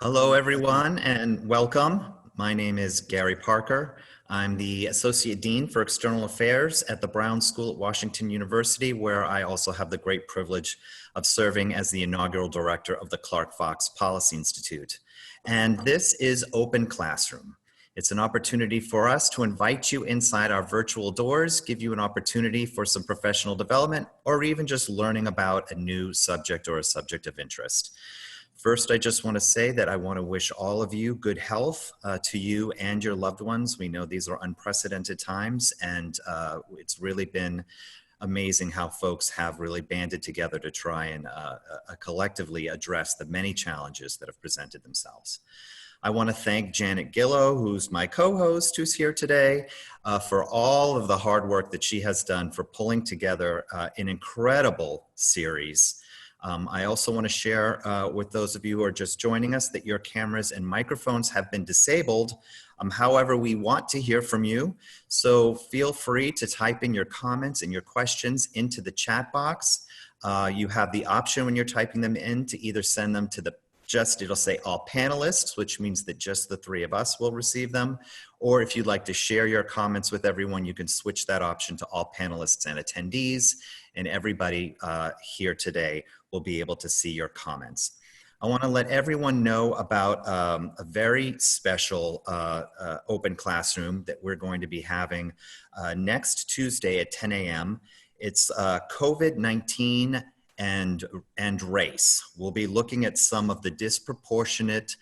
Hello, everyone, and welcome. My name is Gary Parker. I'm the Associate Dean for External Affairs at the Brown School at Washington University, where I also have the great privilege of serving as the inaugural director of the Clark Fox Policy Institute. And this is Open Classroom. It's an opportunity for us to invite you inside our virtual doors, give you an opportunity for some professional development, or even just learning about a new subject or a subject of interest. First, I just want to say that I want to wish all of you good health to you and your loved ones. We know these are unprecedented times, and it's really been amazing how folks have really banded together to try and collectively address the many challenges that have presented themselves. I want to thank Janet Gillow, who's my co-host, who's here today, for all of the hard work that she has done for pulling together an incredible series. I also want to share with those of you who are just joining us that your cameras and microphones have been disabled. However, we want to hear from you, so feel free to type in your comments and your questions into the chat box. You have the option when you're typing them in to either send them to it'll say all panelists, which means that just the three of us will receive them. Or if you'd like to share your comments with everyone, you can switch that option to all panelists and attendees, and everybody here today will be able to see your comments. I want to let everyone know about a very special open classroom that we're going to be having next Tuesday at 10 a.m. It's COVID-19 and race. We'll be looking at some of the disproportionate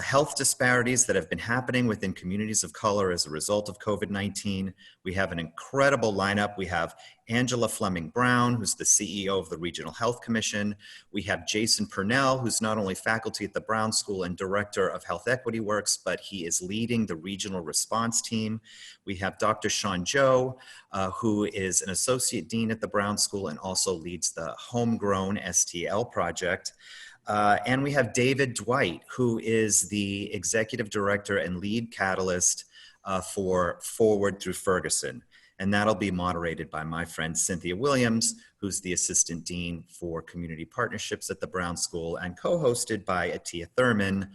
health disparities that have been happening within communities of color as a result of COVID-19. We have an incredible lineup. We have Angela Fleming Brown, who's the CEO of the Regional Health Commission. We have Jason Purnell, who's not only faculty at the Brown School and director of Health Equity Works, but he is leading the regional response team. We have Dr. Sean Joe, who is an associate dean at the Brown School and also leads the Homegrown STL project. And we have David Dwight, who is the executive director and lead catalyst for Forward Through Ferguson. And that'll be moderated by my friend Cynthia Williams, who's the assistant dean for community partnerships at the Brown School, and co-hosted by Atia Thurman,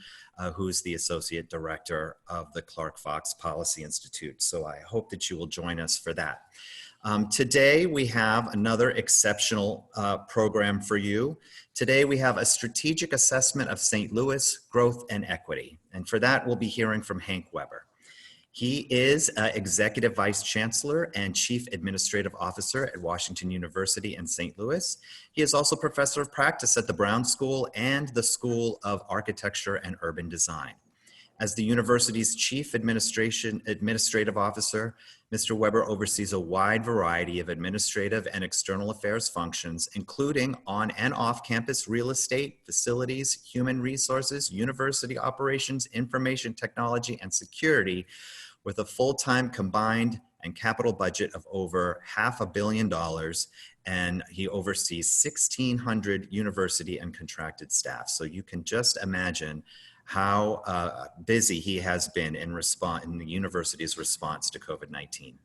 who's the associate director of the Clark Fox Policy Institute. So I hope that you will join us for that. Today we have another exceptional program for you. Today we have a strategic assessment of St. Louis growth and equity. And for that, we'll be hearing from Hank Weber. He is Executive Vice Chancellor and Chief Administrative Officer at Washington University in St. Louis. He is also Professor of Practice at the Brown School and the School of Architecture and Urban Design. As the university's Chief Administrative Officer, Mr. Weber oversees a wide variety of administrative and external affairs functions, including on and off-campus real estate, facilities, human resources, university operations, information technology, and security, with a full-time combined and capital budget of over $500 million, and he oversees 1,600 university and contracted staff. So you can just imagine how busy he has been in the university's response to COVID-19.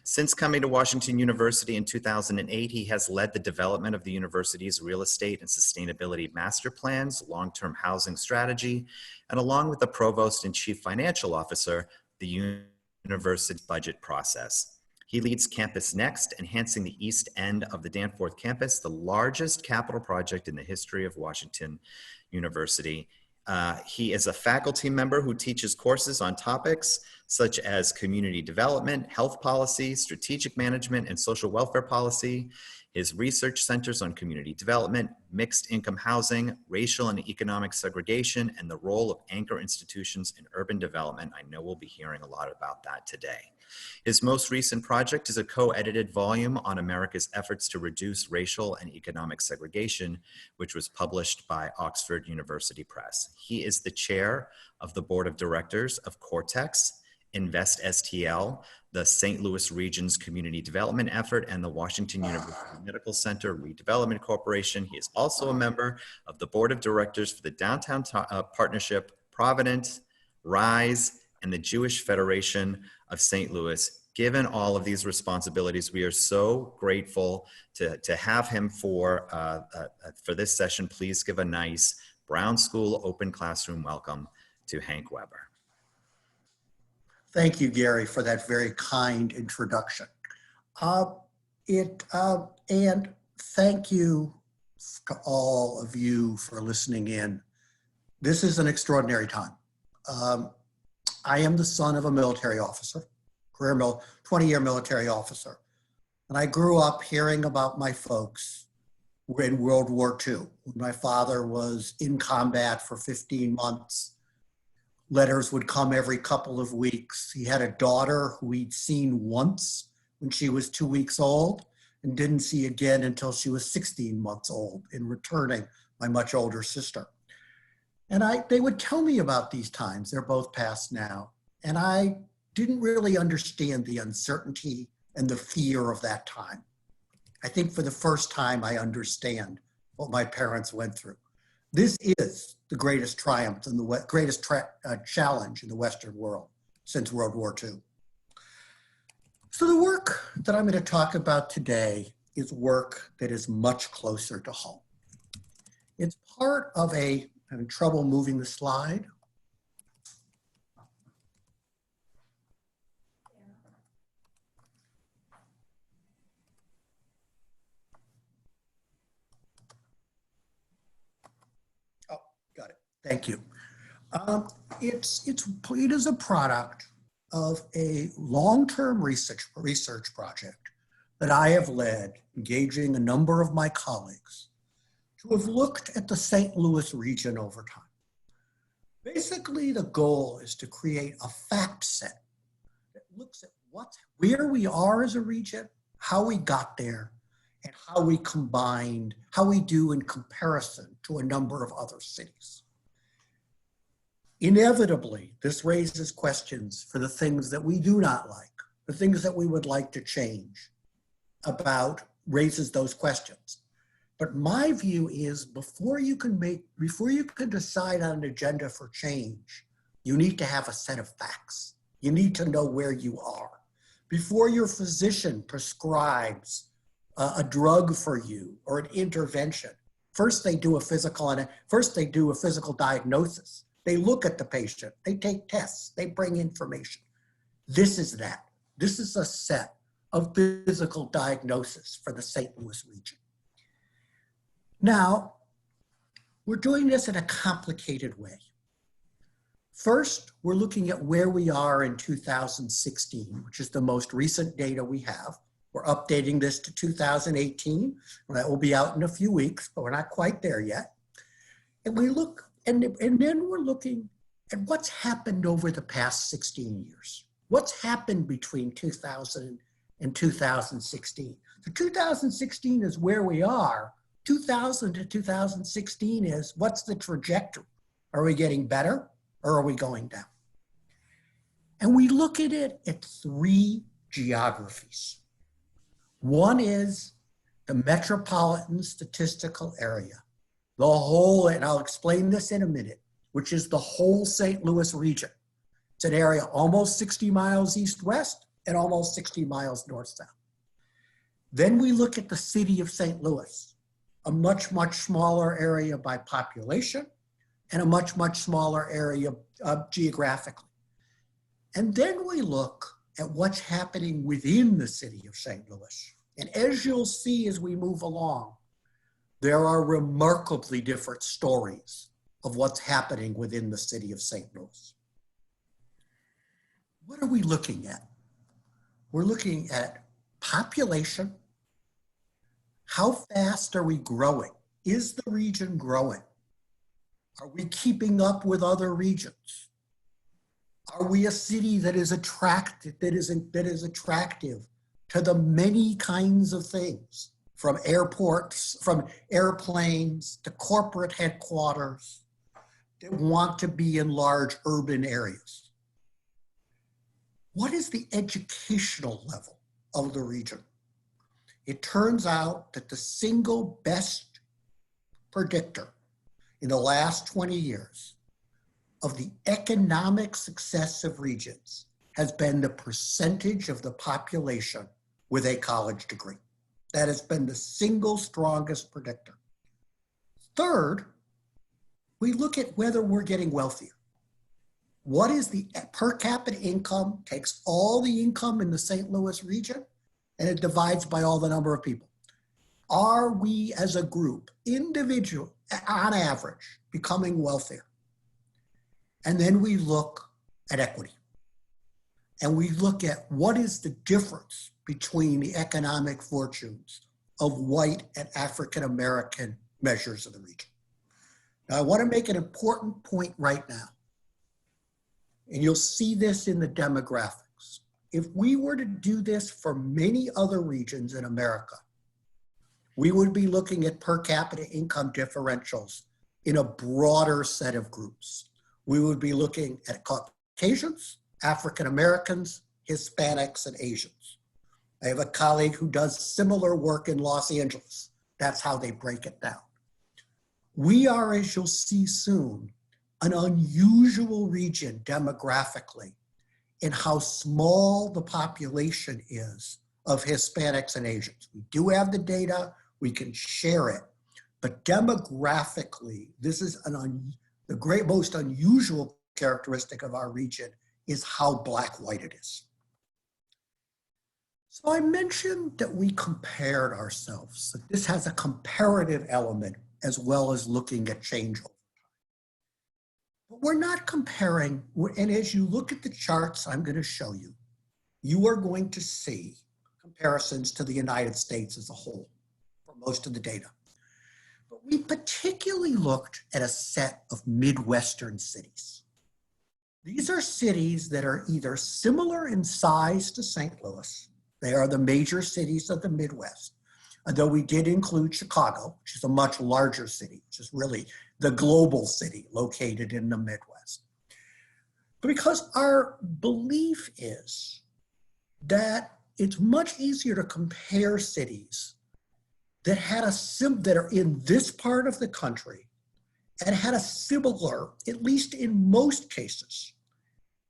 Since coming to Washington University in 2008, he has led the development of the university's real estate and sustainability master plans, long-term housing strategy, and along with the provost and chief financial officer, the university's budget process. He leads Campus Next, enhancing the east end of the Danforth campus, the largest capital project in the history of Washington University. He is a faculty member who teaches courses on topics such as community development, health policy, strategic management, and social welfare policy. His research centers on community development, mixed income housing, racial and economic segregation, and the role of anchor institutions in urban development. I know we'll be hearing a lot about that today. His most recent project is a co-edited volume on America's efforts to reduce racial and economic segregation, which was published by Oxford University Press. He is the chair of the board of directors of Cortex, Invest STL, the St. Louis region's community development effort, and the Washington University Medical Center Redevelopment Corporation. He is also a member of the board of directors for the Downtown Partnership, Providence, RISE, and the Jewish Federation of St. Louis, given all of these responsibilities, we are so grateful to have him for this session. Please give a nice Brown School Open Classroom welcome to Hank Weber. Thank you, Gary, for that very kind introduction. And thank you to all of you for listening in. This is an extraordinary time. I am the son of a military officer, 20-year military officer. And I grew up hearing about my folks in World War II. My father was in combat for 15 months. Letters would come every couple of weeks. He had a daughter who he'd seen once when she was 2 weeks old and didn't see again until she was 16 months old in returning my much older sister. And they would tell me about these times. They're both past now. And I didn't really understand the uncertainty and the fear of that time. I think for the first time, I understand what my parents went through. This is the greatest triumph and the greatest challenge in the Western world since World War II. So the work that I'm going to talk about today is work that is much closer to home. It's part of I'm having trouble moving the slide. Oh, got it. Thank you. It is a product of a long-term research project that I have led, engaging a number of my colleagues to have looked at the St. Louis region over time. Basically, the goal is to create a fact set that looks at where we are as a region, how we got there, and how we do in comparison to a number of other cities. Inevitably, this raises questions for the things that we do not like, the things that we would like to change raises those questions. But my view is before you can decide on an agenda for change, you need to have a set of facts. You need to know where you are. Before your physician prescribes a drug for you or an intervention, first they do a physical diagnosis. They look at the patient, they take tests, they bring information. This is that. This is a set of physical diagnosis for the St. Louis region. Now, we're doing this in a complicated way. First, we're looking at where we are in 2016, which is the most recent data we have. We're updating this to 2018, and that will be out in a few weeks, but we're not quite there yet. And then we're looking at what's happened over the past 16 years. What's happened between 2000 and 2016? So 2016 is where we are. 2000 to 2016 is what's the trajectory? Are we getting better or are we going down? And we look at it at three geographies. One is the metropolitan statistical area, the whole, and I'll explain this in a minute, which is the whole St. Louis region. It's an area almost 60 miles east-west and almost 60 miles north-south. Then we look at the city of St. Louis, a much, much smaller area by population and a much, much smaller area geographically. And then we look at what's happening within the city of St. Louis. And as you'll see as we move along, there are remarkably different stories of what's happening within the city of St. Louis. What are we looking at? We're looking at population. How fast are we growing? Is the region growing? Are we keeping up with other regions? Are we a city that is attractive to the many kinds of things, from airports, from airplanes to corporate headquarters that want to be in large urban areas? What is the educational level of the region? It turns out that the single best predictor in the last 20 years of the economic success of regions has been the percentage of the population with a college degree. That has been the single strongest predictor. Third, we look at whether we're getting wealthier. What is the per capita income? Takes all the income in the St. Louis region and it divides by all the number of people. Are we as a group, individual, on average, becoming wealthier? And then we look at equity. And we look at what is the difference between the economic fortunes of white and African American measures of the region. Now, I want to make an important point right now. And you'll see this in the demographics. If we were to do this for many other regions in America, we would be looking at per capita income differentials in a broader set of groups. We would be looking at Caucasians, African Americans, Hispanics, and Asians. I have a colleague who does similar work in Los Angeles. That's how they break it down. We are, as you'll see soon, an unusual region demographically in how small the population is of Hispanics and Asians. We do have the data, we can share it, but demographically, this is the most unusual characteristic of our region is how black-white it is. So I mentioned that we compared ourselves, that this has a comparative element as well as looking at change over time. But we're not comparing, and as you look at the charts I'm going to show you, you are going to see comparisons to the United States as a whole for most of the data. But we particularly looked at a set of Midwestern cities. These are cities that are either similar in size to St. Louis. They are the major cities of the Midwest, although we did include Chicago, which is a much larger city, which is really the global city located in the Midwest. But because our belief is that it's much easier to compare cities that that are in this part of the country and had a similar, at least in most cases,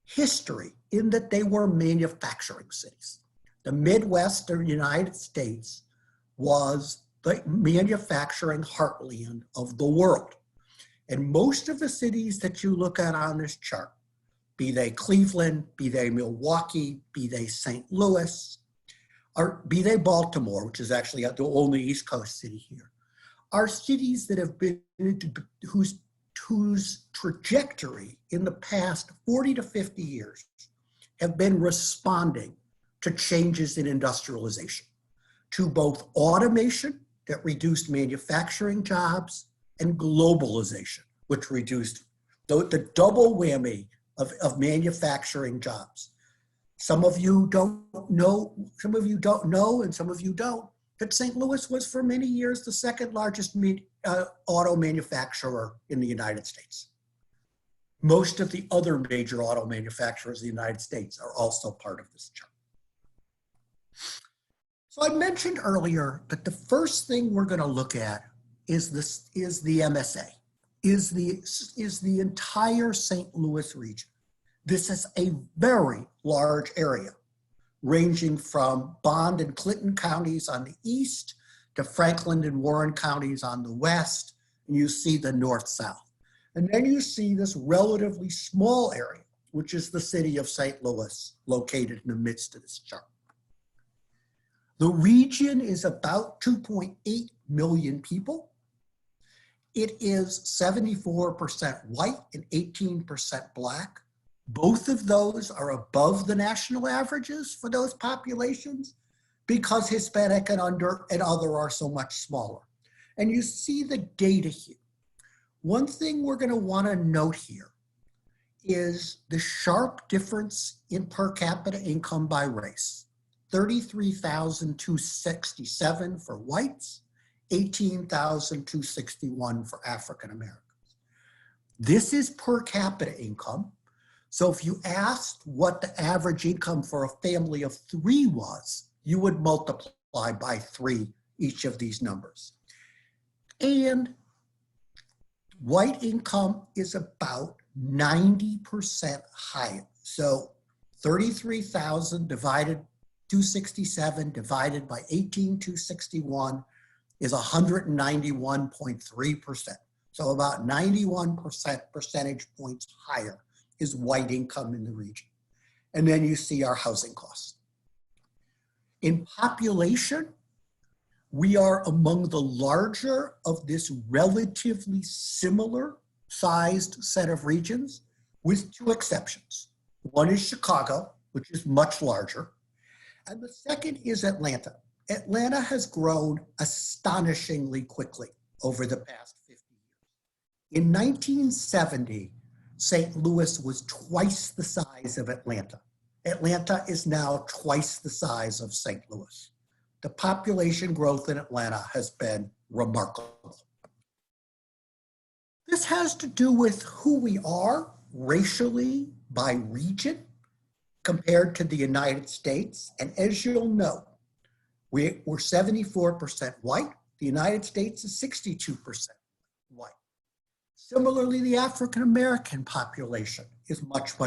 history in that they were manufacturing cities. The Midwest of the United States was the manufacturing heartland of the world. And most of the cities that you look at on this chart, be they Cleveland, be they Milwaukee, be they St. Louis, or be they Baltimore, which is actually the only East Coast city here, are cities that have been, whose trajectory in the past 40 to 50 years have been responding to changes in industrialization, to both automation that reduced manufacturing jobs and globalization, which reduced the double whammy of manufacturing jobs. Some of you don't know, and some of you don't, that St. Louis was for many years the second largest auto manufacturer in the United States. Most of the other major auto manufacturers in the United States are also part of this chart. So I mentioned earlier that the first thing we're going to look at is the MSA, is the entire St. Louis region. This is a very large area, ranging from Bond and Clinton counties on the east to Franklin and Warren counties on the west, and you see the north-south. And then you see this relatively small area, which is the city of St. Louis, located in the midst of this chart. The region is about 2.8 million people. It is 74% white and 18% black. Both of those are above the national averages for those populations because Hispanic and other are so much smaller. And you see the data here. One thing we're going to want to note here is the sharp difference in per capita income by race. $33,267 for whites, $18,261 for African Americans. This is per capita income. So if you asked what the average income for a family of 3 was, you would multiply by 3 each of these numbers. And white income is about 90% higher. So 33,000 divided 267 divided by 18,261 is 191.3%. So about 91% percentage points higher is white income in the region. And then you see our housing costs. In population, we are among the larger of this relatively similar sized set of regions, with two exceptions. One is Chicago, which is much larger, and the second is Atlanta. Atlanta has grown astonishingly quickly over the past 50 years. In 1970, St. Louis was twice the size of Atlanta. Atlanta is now twice the size of St. Louis. The population growth in Atlanta has been remarkable. This has to do with who we are racially by region compared to the United States. And as you'll know, we're 74% white. The United States is 62% white. Similarly, the African-American population is much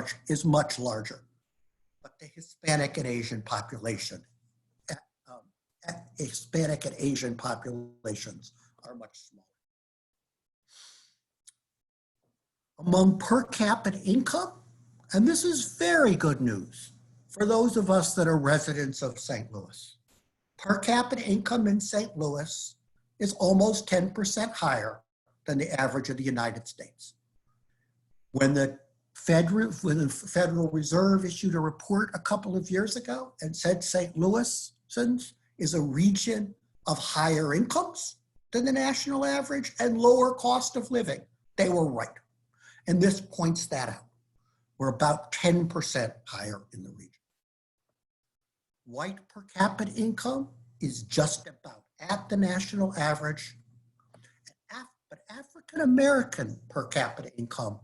larger, but the Hispanic and Asian populations are much smaller. Among per capita income, and this is very good news for those of us that are residents of St. Louis. Per capita income in St. Louis is almost 10% higher than the average of the United States. When the Federal Reserve issued a report a couple of years ago and said St. Louisans is a region of higher incomes than the national average and lower cost of living, they were right. And this points that out. We're about 10% higher in the region. White per capita income is just about at the national average, but African-American per capita income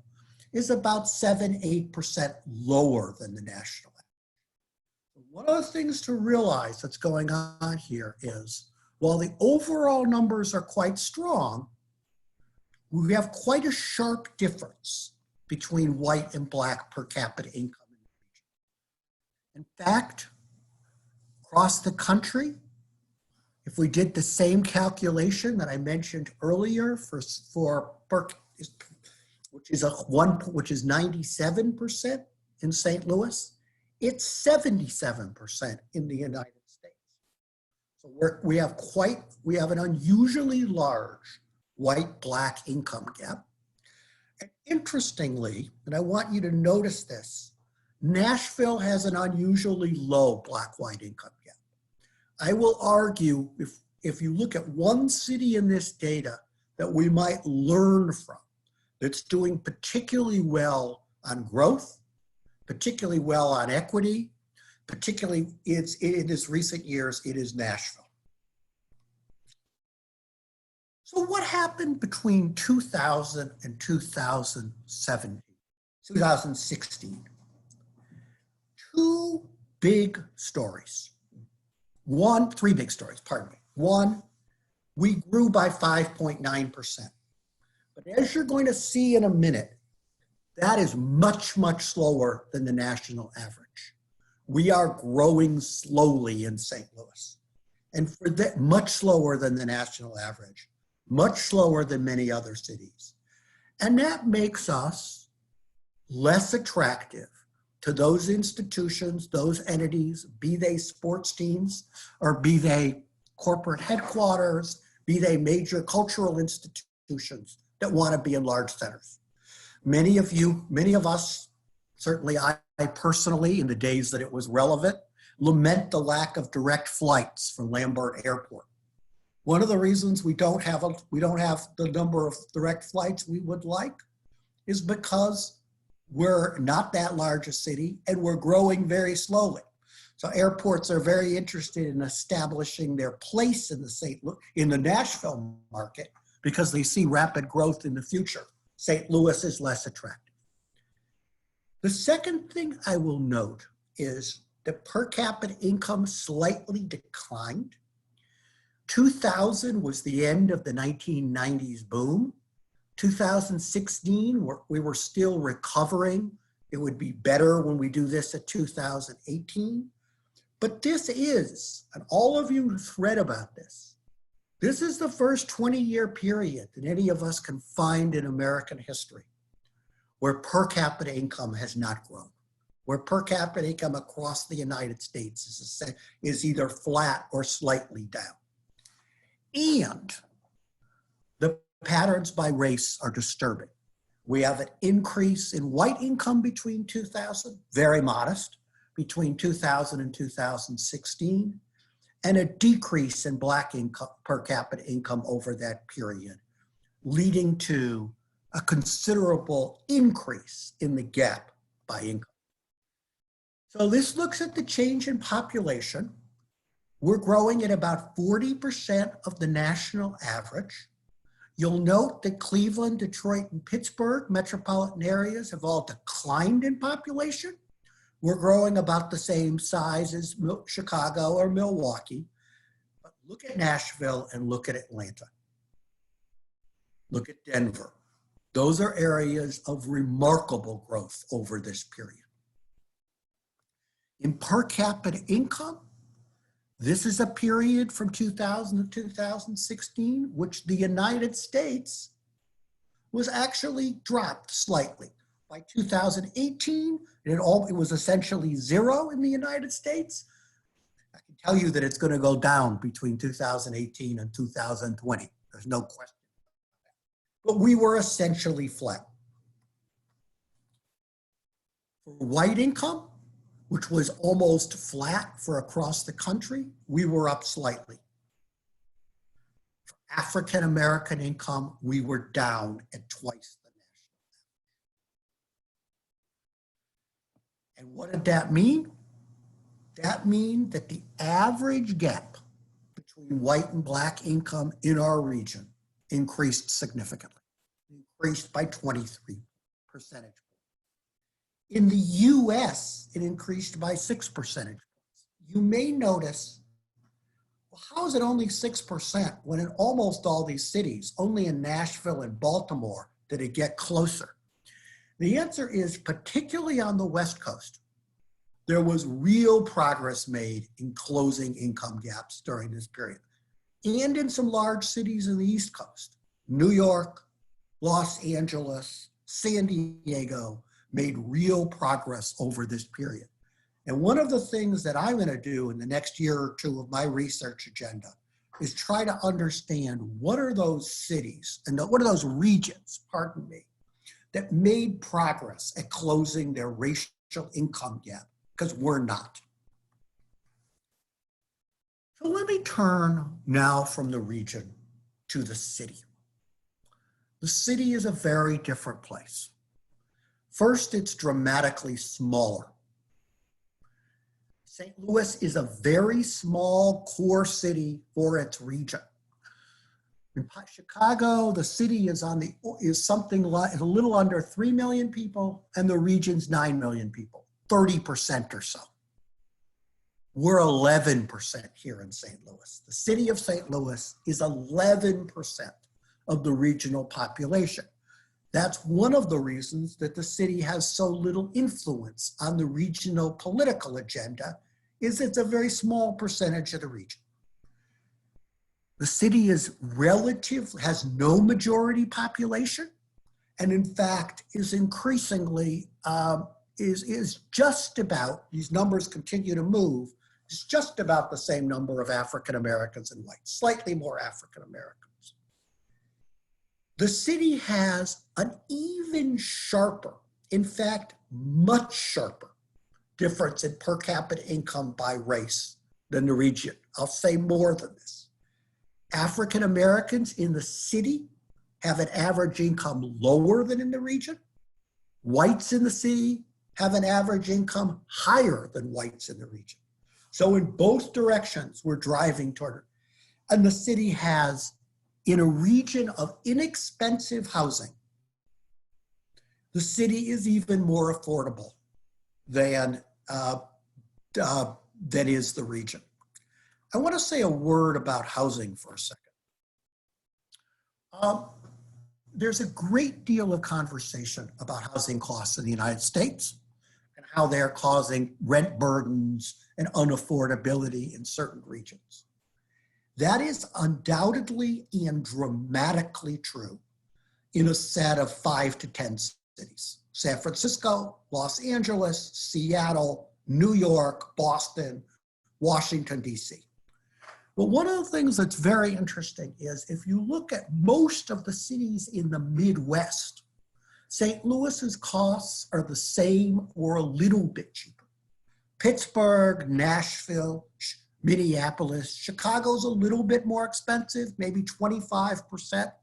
is about 7-8% lower than the national average. One of the things to realize that's going on here is, while the overall numbers are quite strong, we have quite a sharp difference between white and black per capita income in the region. In fact, across the country, if we did the same calculation that I mentioned earlier which is 97% in St. Louis, it's 77% in the United States. So we have an unusually large white-black income gap. And interestingly, and I want you to notice this, Nashville has an unusually low black-white income gap. I will argue, if you look at one city in this data that we might learn from, that's doing particularly well on growth, particularly well on equity, particularly in its recent years, it is Nashville. So what happened between 2000 and 2016? Three big stories, pardon me. One, we grew by 5.9%. But as you're going to see in a minute, that is much, much slower than the national average. We are growing slowly in St. Louis. And for that, much slower than the national average, much slower than many other cities. And that makes us less attractive to those institutions, those entities, be they sports teams, or be they corporate headquarters, be they major cultural institutions that want to be in large centers. Many of us, certainly I personally, in the days that it was relevant, lament the lack of direct flights from Lambert Airport. One of the reasons we don't have the number of direct flights we would like is because we're not that large a city and we're growing very slowly. So airports are very interested in establishing their place in the Nashville market because they see rapid growth in the future. St. Louis is less attractive. The second thing I will note is that per capita income slightly declined. 2000 was the end of the 1990s boom. 2016, we were still recovering It would be better when we do this at 2018. But this is, and all of you have read about this, this is the first 20-year period that any of us can find in American history where per capita income has not grown, where per capita income across the United States is either flat or slightly down. And the patterns by race are disturbing. We have an increase in white income between 2000, very modest, between 2000 and 2016, and a decrease in Black income, per capita income over that period, leading to a considerable increase in the gap by income. So this looks at the change in population. We're growing at about 40% of the national average. You'll note that Cleveland, Detroit, and Pittsburgh, metropolitan areas, have all declined in population. We're growing about the same size as Chicago or Milwaukee. But look at Nashville and look at Atlanta. Look at Denver. Those are areas of remarkable growth over this period. In per capita income, this is a period from 2000 to 2016, which the United States was actually dropped slightly. By 2018, it was essentially zero in the United States. I can tell you that it's going to go down between 2018 and 2020. There's no question. But we were essentially flat. For white income, which was almost flat for across the country, we were up slightly. For African American income, we were down at twice the national average. And what did that mean? That means that the average gap between white and Black income in our region increased significantly, increased by 23 percentage points. In the US, it increased by 6 percentage points. You may notice, well, how is it only 6% when in almost all these cities, only in Nashville and Baltimore, did it get closer? The answer is, particularly on the West Coast, there was real progress made in closing income gaps during this period. And in some large cities in the East Coast, New York, Los Angeles, San Diego, made real progress over this period. And one of the things that I'm going to do in the next year or two of my research agenda is try to understand what are those cities and what are those regions, pardon me, that made progress at closing their racial income gap, because we're not. So let me turn now from the region to the city. The city is a very different place. First, it's dramatically smaller. St. Louis is a very small core city for its region. In Chicago, the city is something like a little under 3 million people, and the region's 9 million people, 30% or so. We're 11% here in St. Louis. The city of St. Louis is 11% of the regional population. That's one of the reasons that the city has so little influence on the regional political agenda, is it's a very small percentage of the region. The city has no majority population, and in fact is increasingly, is just about, these numbers continue to move, it's just about the same number of African Americans and whites, slightly more African Americans. The city has an even sharper, in fact, much sharper difference in per capita income by race than the region. I'll say more than this. African Americans in the city have an average income lower than in the region. Whites in the city have an average income higher than whites in the region. So in both directions, we're driving toward it. And the city has, in a region of inexpensive housing, the city is even more affordable than is the region. I want to say a word about housing for a second. There's a great deal of conversation about housing costs in the United States. how they're causing rent burdens and unaffordability in certain regions. That is undoubtedly and dramatically true in a set of 5 to 10 cities: San Francisco, Los Angeles, Seattle, New York, Boston, Washington, DC. But one of the things that's very interesting is if you look at most of the cities in the Midwest, St. Louis's costs are the same or a little bit cheaper. Pittsburgh, Nashville, Minneapolis, Chicago's a little bit more expensive, maybe 25%.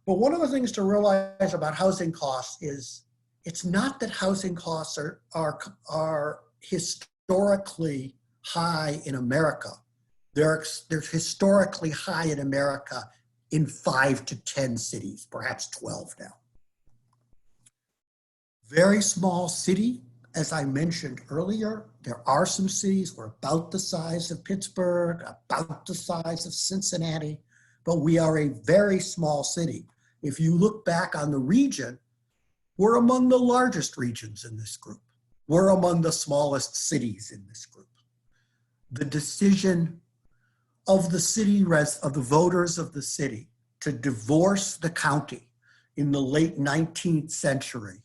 But one of the things to realize about housing costs is it's not that housing costs are historically high in America. They're historically high in America in 5 to 10 cities, perhaps 12 now. Very small city, as I mentioned earlier. There are some cities we're about the size of Pittsburgh, about the size of Cincinnati, but we are a very small city. If you look back on the region, we're among the largest regions in this group. We're among the smallest cities in this group. The decision of the city, of the voters of the city to divorce the county in the late 19th century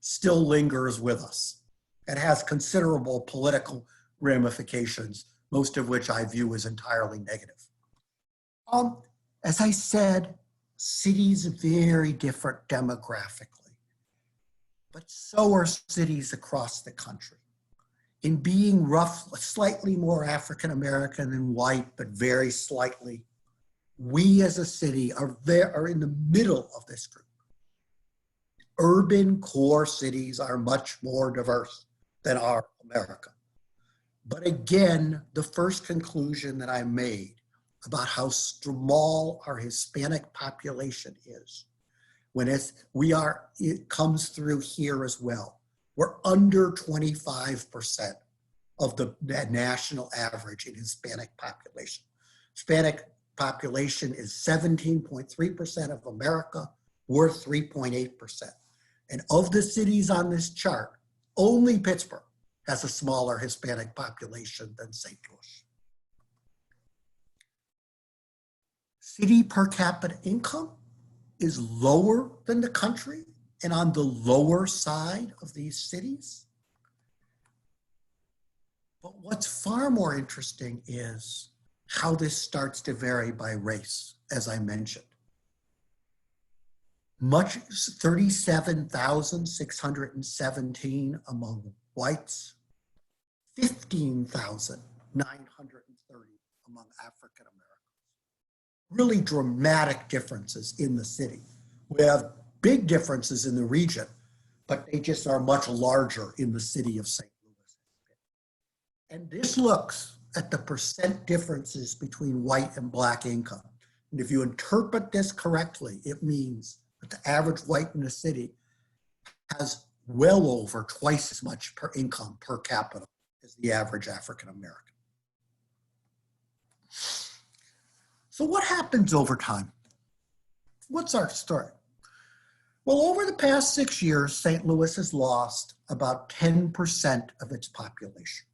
still lingers with us. It has considerable political ramifications, most of which I view as entirely negative. As I said, cities are very different demographically, but so are cities across the country. In being slightly more African-American than white, but very slightly, we as a city are in the middle of this group. Urban core cities are much more diverse than our America. But again, the first conclusion that I made about how small our Hispanic population is, it comes through here as well. We're under 25% of the national average in Hispanic population. Hispanic population is 17.3% of America. We're 3.8%. And of the cities on this chart, only Pittsburgh has a smaller Hispanic population than St. Louis. City per capita income is lower than the country and on the lower side of these cities. But what's far more interesting is how this starts to vary by race, as I mentioned. 37,617 among whites, 15,930 among African Americans. Really dramatic differences in the city. We have big differences in the region, but they just are much larger in the city of St. Louis. And this looks at the percent differences between white and black income. And if you interpret this correctly, it means that the average white in the city has well over twice as much per income per capita as the average African American. So what happens over time? What's our story? Well, over the past 6 years, St. Louis has lost about 10% of its population.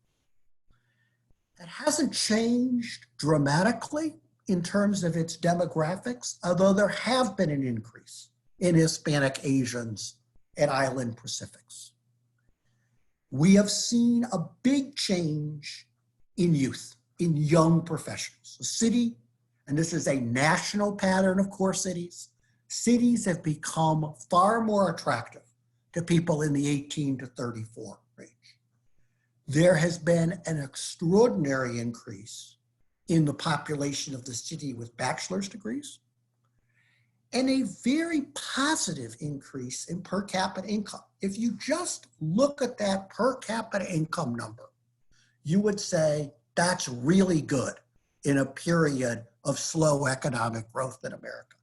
It hasn't changed dramatically in terms of its demographics, although there have been an increase in Hispanic Asians and Island Pacifics. We have seen a big change in youth, in young professionals. The city, and this is a national pattern of core cities, cities have become far more attractive to people in the 18 to 34 range. There has been an extraordinary increase in the population of the city with bachelor's degrees and a very positive increase in per capita income. If you just look at that per capita income number, you would say that's really good in a period of slow economic growth in America.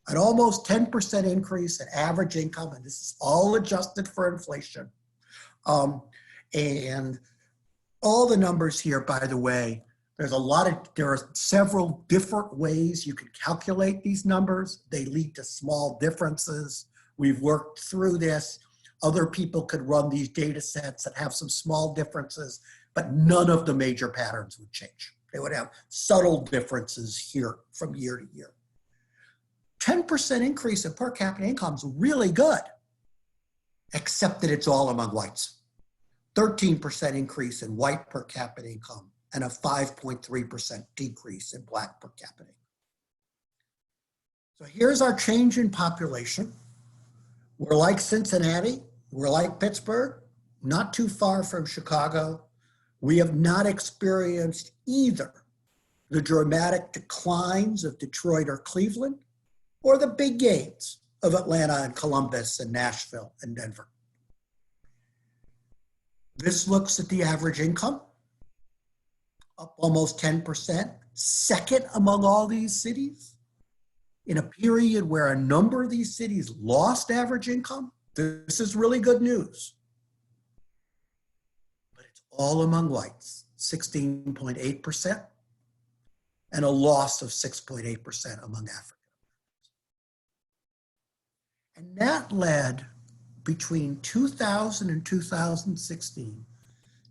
An almost 10% increase in average income, and this is all adjusted for inflation. And all the numbers here, by the way, there are several different ways you can calculate these numbers. They lead to small differences. We've worked through this. Other people could run these data sets that have some small differences, but none of the major patterns would change. They would have subtle differences here from year to year. 10% increase in per capita income is really good, except that it's all among whites. 13% increase in white per capita income and a 5.3% decrease in black per capita income. So here's our change in population. We're like Cincinnati, we're like Pittsburgh, not too far from Chicago. We have not experienced either the dramatic declines of Detroit or Cleveland or the big gains of Atlanta and Columbus and Nashville and Denver. This looks at the average income, up almost 10%, second among all these cities. In a period where a number of these cities lost average income, this is really good news. But it's all among whites, 16.8%, and a loss of 6.8% among Africans. And that led between 2000 and 2016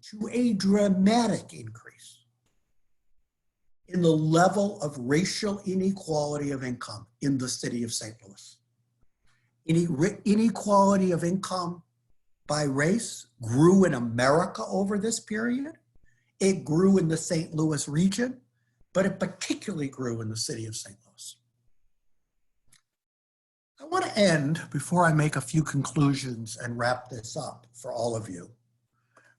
to a dramatic increase in the level of racial inequality of income in the city of St. Louis. Inequality of income by race grew in America over this period. It grew in the St. Louis region, but it particularly grew in the city of St. Louis. I want to end, before I make a few conclusions and wrap this up for all of you,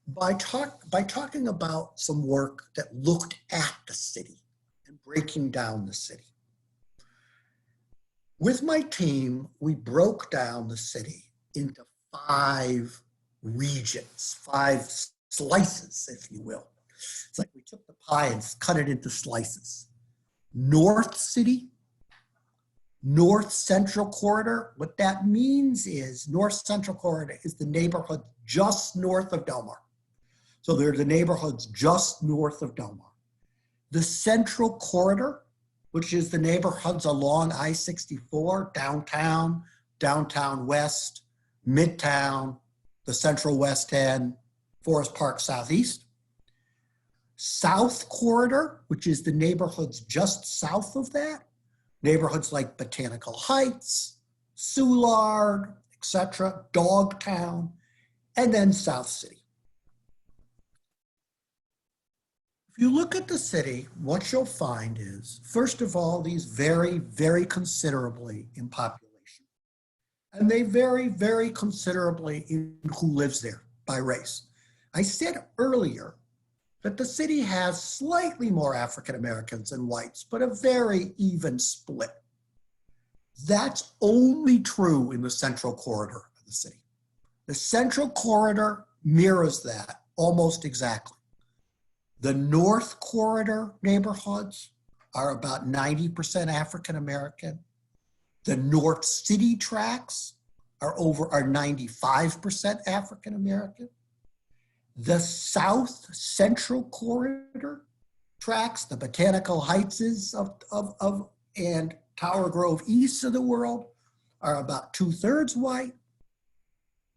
by talking about some work that looked at the city and breaking down the city. With my team, we broke down the city into 5 regions, 5 slices, if you will. It's like we took the pie and cut it into slices. North City, North Central Corridor. What that means is North Central Corridor is the neighborhood just north of Del Mar. So they're the neighborhoods just north of Del Mar. The Central Corridor, which is the neighborhoods along I-64, downtown, downtown west, midtown, the Central West End, Forest Park Southeast. South Corridor, which is the neighborhoods just south of that, neighborhoods like Botanical Heights, Soulard, etc., Dogtown, and then South City. If you look at the city, what you'll find is, first of all, these vary very considerably in population. And they vary very considerably in who lives there by race. I said earlier that the city has slightly more African Americans than whites, but a very even split. That's only true in the Central Corridor of the city. The Central Corridor mirrors that almost exactly. The North Corridor neighborhoods are about 90% African American. The North City tracts are 95% African American. The South Central Corridor tracts, the Botanical Heights and Tower Grove East of the world, are about 2/3 white,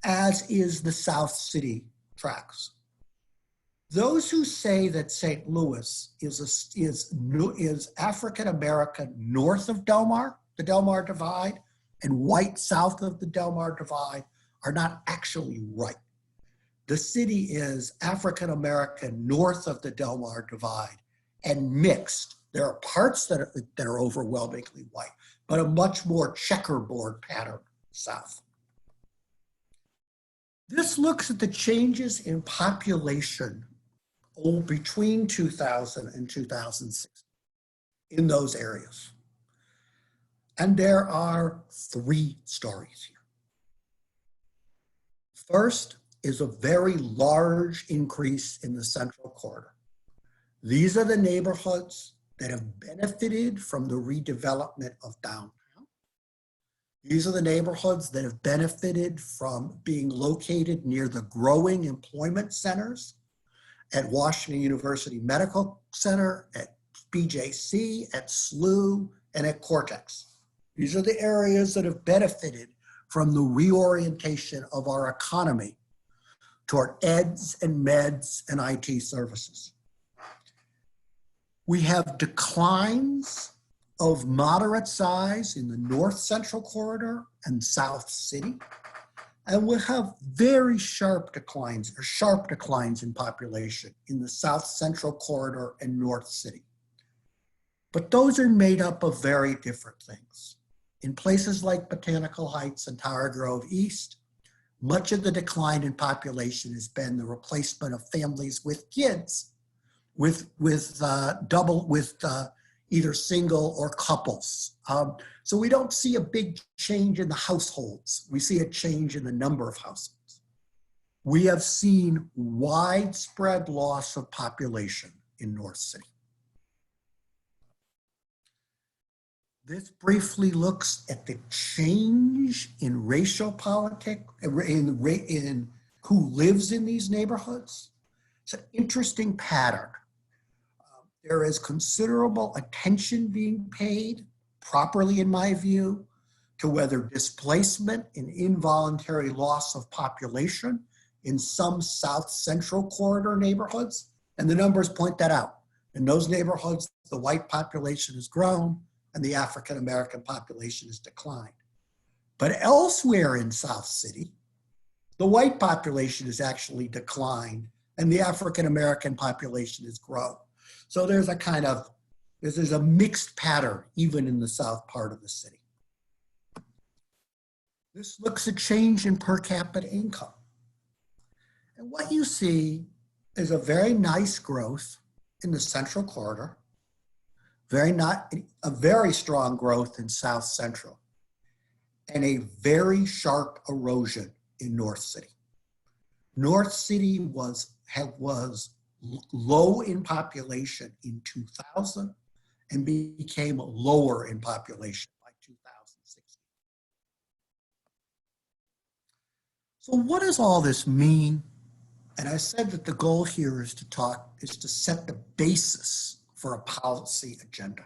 as is the South City tracts. Those who say that St. Louis is African American north of Del Mar, the Del Mar Divide, and white south of the Del Mar Divide are not actually right. The city is African American north of the Del Mar Divide and mixed. There are parts that are overwhelmingly white, but a much more checkerboard pattern south. This looks at the changes in population between 2000 and 2006 in those areas. And there are 3 stories here. First is a very large increase in the Central Corridor. These are the neighborhoods that have benefited from the redevelopment of downtown. These are the neighborhoods that have benefited from being located near the growing employment centers at Washington University Medical Center, at BJC, at SLU, and at Cortex. These are the areas that have benefited from the reorientation of our economy toward eds and meds and IT services. We have declines of moderate size in the North Central Corridor and South City, and we'll have very sharp declines in population in the South Central Corridor and North City. But those are made up of very different things. In places like Botanical Heights and Tower Grove East, much of the decline in population has been the replacement of families with kids, with either single or couples. So we don't see a big change in the households. We see a change in the number of households. We have seen widespread loss of population in North City. This briefly looks at the change in racial politics, in who lives in these neighborhoods. It's an interesting pattern. There is considerable attention being paid, properly in my view, to whether displacement and involuntary loss of population in some South Central Corridor neighborhoods, and the numbers point that out. In those neighborhoods, the white population has grown and the African American population has declined. But elsewhere in South City, the white population has actually declined and the African American population has grown. So there's a mixed pattern even in the south part of the city. This looks at change in per capita income. And what you see is a very nice growth in the Central Corridor, a very strong growth in South Central, and a very sharp erosion in North City. North City was low in population in 2000 and became lower in population by 2016. So what does all this mean? And I said that the goal here is to set the basis for a policy agenda.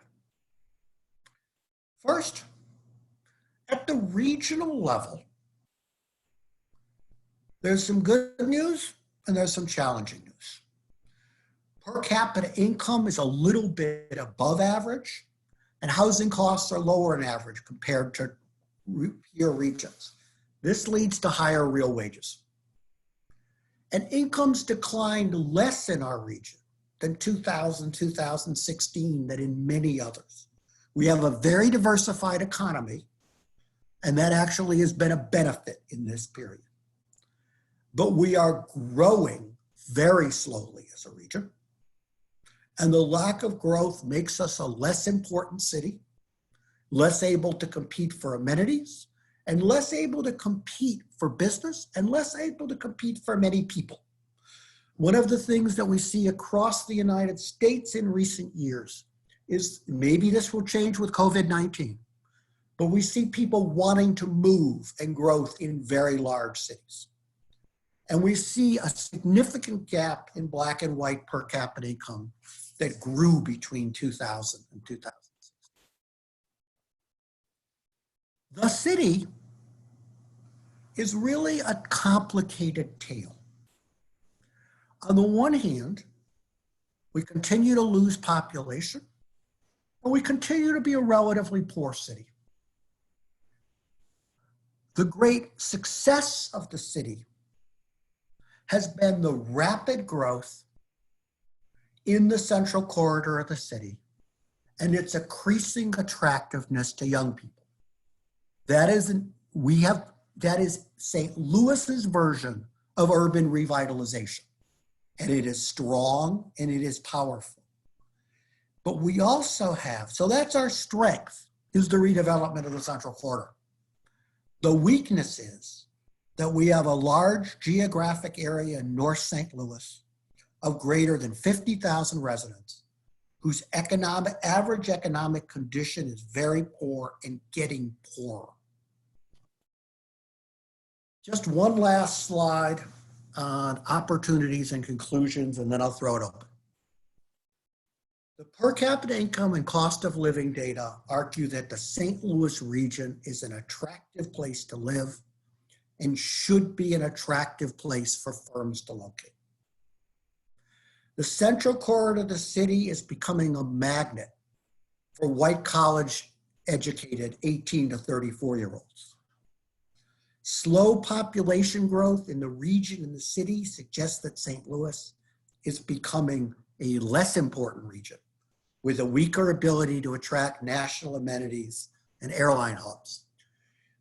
First, at the regional level, there's some good news and there's some challenging news. Per capita income is a little bit above average, and housing costs are lower than average compared to peer regions. This leads to higher real wages. And incomes declined less in our region than 2000, 2016 than in many others. We have a very diversified economy, and that actually has been a benefit in this period. But we are growing very slowly as a region. And the lack of growth makes us a less important city, less able to compete for amenities, and less able to compete for business, and less able to compete for many people. One of the things that we see across the United States in recent years is, maybe this will change with COVID-19, but we see people wanting to move and growth in very large cities. And we see a significant gap in Black and white per capita income that grew between 2000 and 2006. The city is really a complicated tale. On the one hand, we continue to lose population, and we continue to be a relatively poor city. The great success of the city has been the rapid growth in the Central Corridor of the city and its increasing attractiveness to young people. That is St. Louis's version of urban revitalization. And it is strong and it is powerful. But we also have, so that's our strength, is the redevelopment of the Central Corridor. The weakness is that we have a large geographic area in North St. Louis of greater than 50,000 residents whose average economic condition is very poor and getting poorer. Just one last slide on opportunities and conclusions, and then I'll throw it open. The per capita income and cost of living data argue that the St. Louis region is an attractive place to live and should be an attractive place for firms to locate. The central core of the city is becoming a magnet for white college educated 18 to 34-year-olds. Slow population growth in the region and the city suggests that St. Louis is becoming a less important region with a weaker ability to attract national amenities and airline hubs.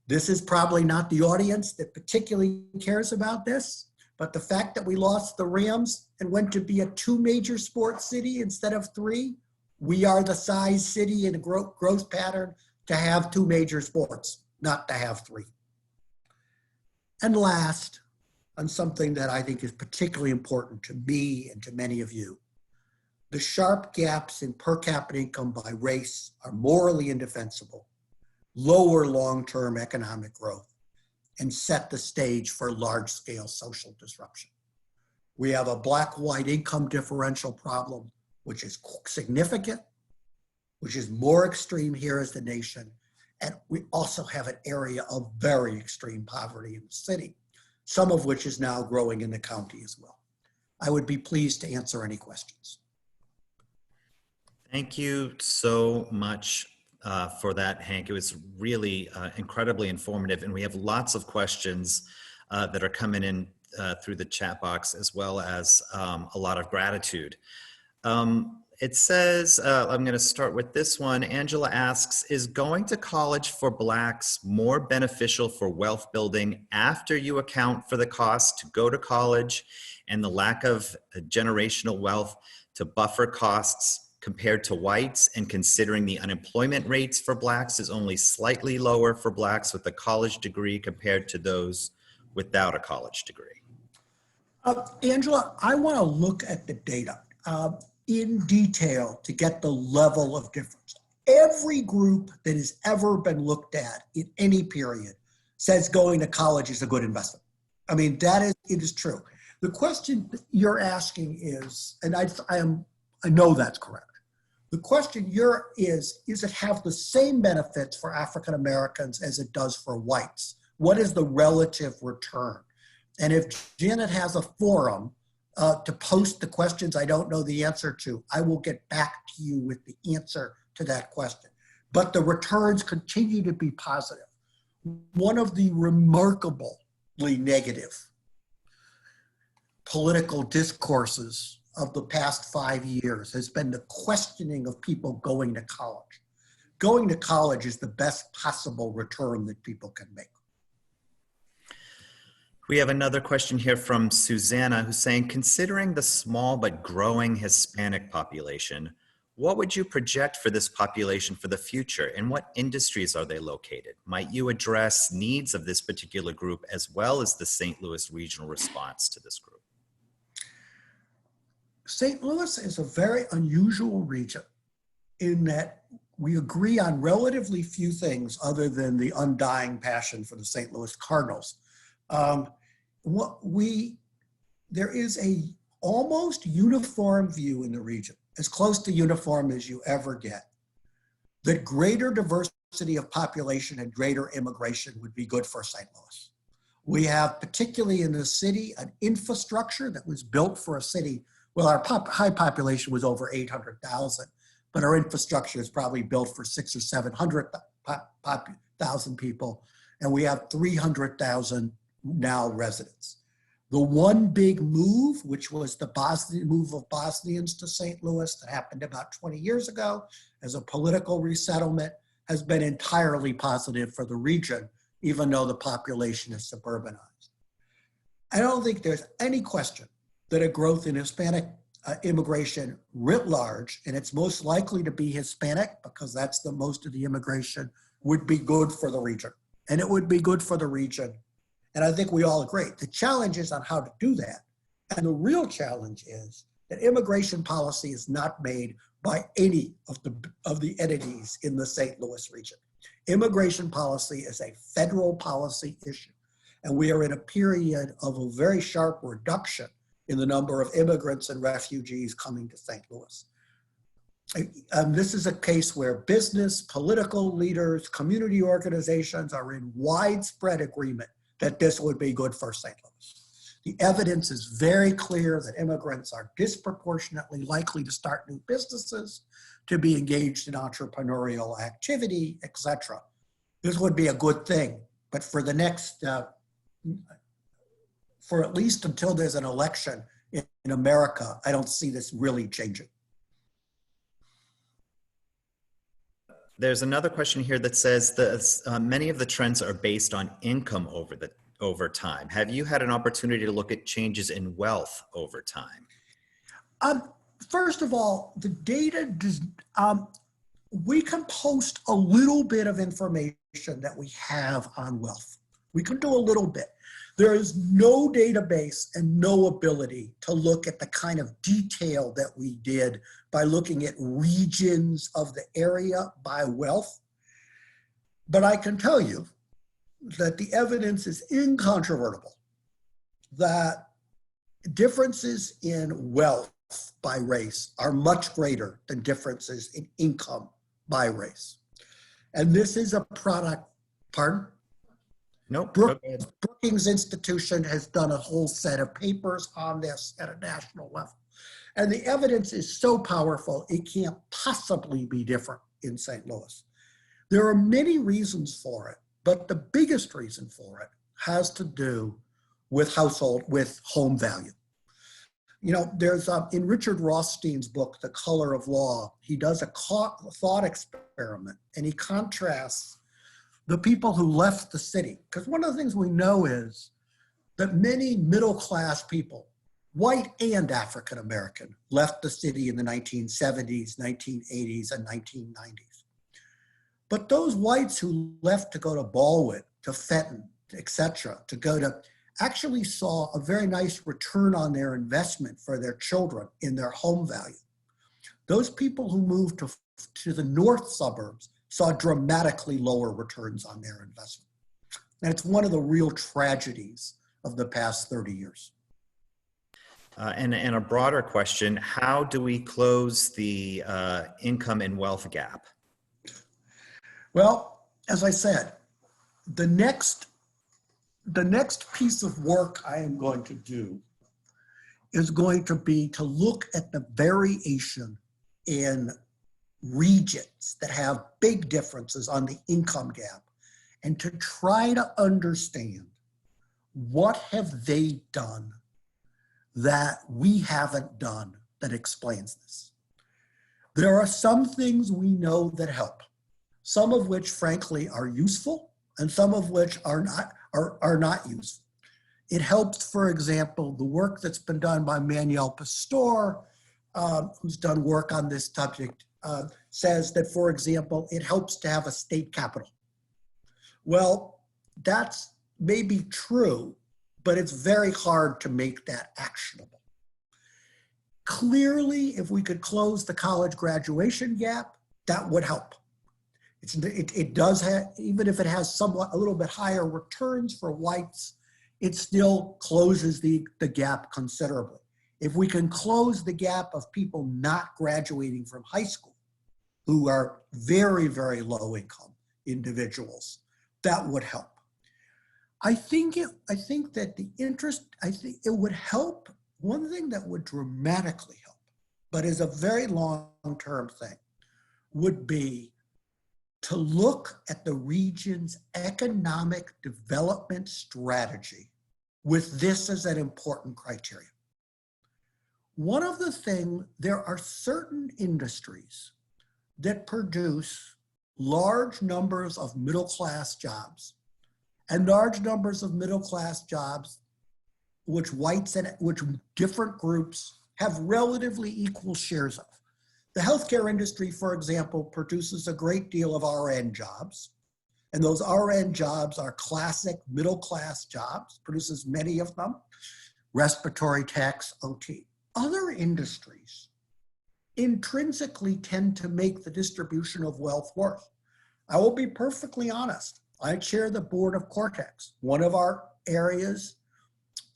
This is probably not the audience that particularly cares about this, but the fact that we lost the Rams and went to be a 2 major sports city instead of 3, we are the size city in a growth pattern to have 2 major sports, not to have 3. And last, on something that I think is particularly important to me and to many of you, the sharp gaps in per capita income by race are morally indefensible, lower long-term economic growth, and set the stage for large-scale social disruption. We have a black-white income differential problem, which is significant, which is more extreme here as the nation, and we also have an area of very extreme poverty in the city, some of which is now growing in the county as well. I would be pleased to answer any questions. Thank you so much for that, Hank. It was really incredibly informative, and we have lots of questions that are coming in through the chat box, as well as a lot of gratitude. It says, I'm going to start with this one. Angela asks, is going to college for Blacks more beneficial for wealth building after you account for the cost to go to college and the lack of generational wealth to buffer costs compared to whites, and considering the unemployment rates for Blacks is only slightly lower for Blacks with a college degree compared to those without a college degree? Angela, I want to look at the data in detail to get the level of difference. Every group that has ever been looked at in any period says going to college is a good investment. I mean, it is true. The question you're asking is, and I know that's correct. The question is it have the same benefits for African Americans as it does for whites? What is the relative return? And if Janet has a forum to post the questions I don't know the answer to, I will get back to you with the answer to that question. But the returns continue to be positive. One of the remarkably negative political discourses of the past 5 years has been the questioning of people going to college. Going to college is the best possible return that people can make. We have another question here from Susanna, who's saying, considering the small but growing Hispanic population, what would you project for this population for the future, and what industries are they located? Might you address needs of this particular group as well as the St. Louis regional response to this group? St. Louis is a very unusual region in that we agree on relatively few things other than the undying passion for the St. Louis Cardinals. There is a almost uniform view in the region, as close to uniform as you ever get, that greater diversity of population and greater immigration would be good for St. Louis. We have, particularly in the city, an infrastructure that was built for a city. Well, our high population was over 800,000, but our infrastructure is probably built for 600,000 or 700,000 people, and we have 300,000 now residents. The one big move, which was the move of Bosnians to St. Louis that happened about 20 years ago as a political resettlement, has been entirely positive for the region, even though the population is suburbanized. I don't think there's any question that a growth in Hispanic immigration writ large, and it's most likely to be Hispanic because that's the most of the immigration, would be good for the region. And it would be good for the region. And I think we all agree. The challenge is on how to do that. And the real challenge is that immigration policy is not made by any of the entities in the St. Louis region. Immigration policy is a federal policy issue. And we are in a period of a very sharp reduction in the number of immigrants and refugees coming to St. Louis. This is a case where business, political leaders, community organizations are in widespread agreement that this would be good for St. Louis. The evidence is very clear that immigrants are disproportionately likely to start new businesses, to be engaged in entrepreneurial activity, etc. This would be a good thing, but for the next, for at least until there's an election in America, I don't see this really changing. There's another question here that says that many of the trends are based on income over time. Have you had an opportunity to look at changes in wealth over time? First of all, the data does, we can post a little bit of information that we have on wealth. We can do a little bit. There is no database and no ability to look at the kind of detail that we did by looking at regions of the area by wealth. But I can tell you that the evidence is incontrovertible that differences in wealth by race are much greater than differences in income by race. And this is a product, pardon? Nope. Brookings Institution has done a whole set of papers on this at a national level. And the evidence is so powerful, it can't possibly be different in St. Louis. There are many reasons for it, but the biggest reason for it has to do with home value. You know, there's in Richard Rothstein's book, The Color of Law, he does a thought experiment and he contrasts the people who left the city. Because one of the things we know is that many middle-class people, white and African-American, left the city in the 1970s, 1980s, and 1990s. But those whites who left to go to Baldwin, to Fenton, etc., to go to, actually saw a very nice return on their investment for their children in their home value. Those people who moved to the north suburbs saw dramatically lower returns on their investment. And it's one of the real tragedies of the past 30 years. And a broader question, how do we close the income and wealth gap? Well, as I said, the next piece of work I am going to do is going to be to look at the variation in regions that have big differences on the income gap and to try to understand what have they done that we haven't done that explains this. There are some things we know that help, some of which frankly are useful and some of which are not useful. It helps, for example, the work that's been done by Manuel Pastor, who's done work on this subject, says that, for example, it helps to have a state capital. Well, that's maybe true, but it's very hard to make that actionable. Clearly, if we could close the college graduation gap, that would help. It does have, even if it has somewhat a little bit higher returns for whites, it still closes the gap considerably. If we can close the gap of people not graduating from high school, who are very, very low income individuals, that would help. I think that it would help. One thing that would dramatically help, but is a very long-term thing, would be to look at the region's economic development strategy with this as an important criteria. One of the things, there are certain industries that produce large numbers of middle-class jobs and large numbers of middle-class jobs which whites and which different groups have relatively equal shares of. The healthcare industry, for example, produces a great deal of RN jobs, and those RN jobs are classic middle-class jobs, produces many of them, respiratory techs, OT. Other industries intrinsically tend to make the distribution of wealth worse. I will be perfectly honest. I chair the board of Cortex. One of our areas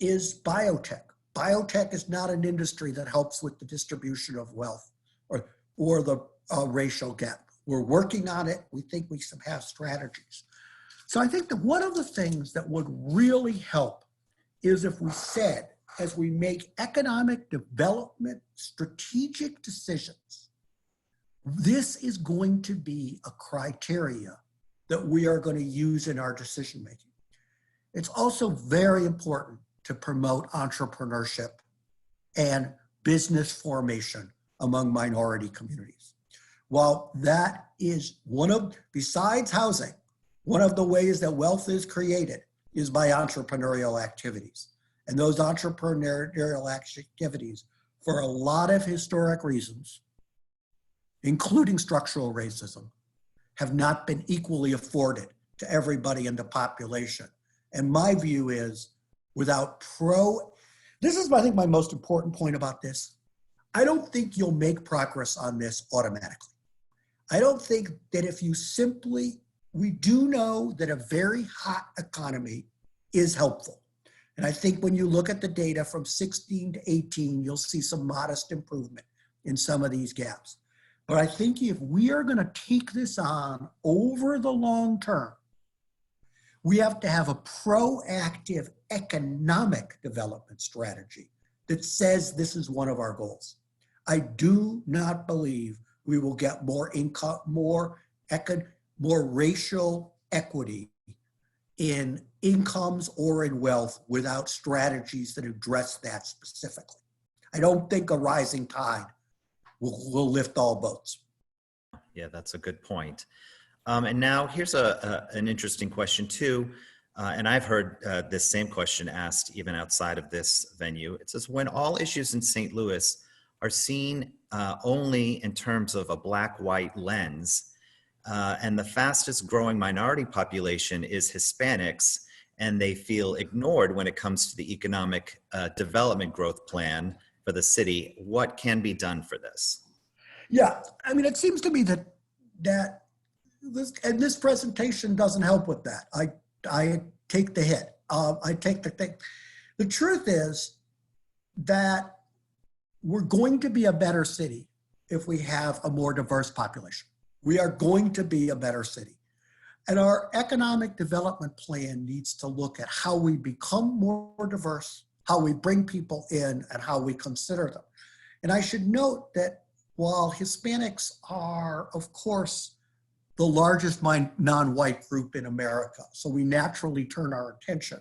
is biotech. Biotech is not an industry that helps with the distribution of wealth, or or the racial gap. We're working on it. We think we have strategies. So I think that one of the things that would really help is if we said, as we make economic development strategic decisions, this is going to be a criteria that we are going to use in our decision making. It's also very important to promote entrepreneurship and business formation among minority communities. While that is one of, besides housing, one of the ways that wealth is created is by entrepreneurial activities. And those entrepreneurial activities, for a lot of historic reasons, including structural racism, have not been equally afforded to everybody in the population. And my view is, this is, I think, my most important point about this. I don't think you'll make progress on this automatically. I don't think that if you we do know that a very hot economy is helpful. And I think when you look at the data from 16 to 18, you'll see some modest improvement in some of these gaps. But I think if we are going to take this on over the long term, we have to have a proactive economic development strategy that says this is one of our goals. I do not believe we will get more income, more racial equity in incomes or in wealth without strategies that address that specifically. I don't think a rising tide will lift all boats. Yeah, that's a good point. And now here's an interesting question too. And I've heard this same question asked even outside of this venue. It says, when all issues in St. Louis are seen only in terms of a black-white lens, and the fastest growing minority population is Hispanics, and they feel ignored when it comes to the economic development growth plan for the city, what can be done for this? Yeah, I mean, it seems to me that this presentation doesn't help with that. I take the hit. I take the thing. The truth is that we're going to be a better city if we have a more diverse population. We are going to be a better city. And our economic development plan needs to look at how we become more diverse, how we bring people in, and how we consider them. And I should note that while Hispanics are, of course, the largest non-white group in America, so we naturally turn our attention,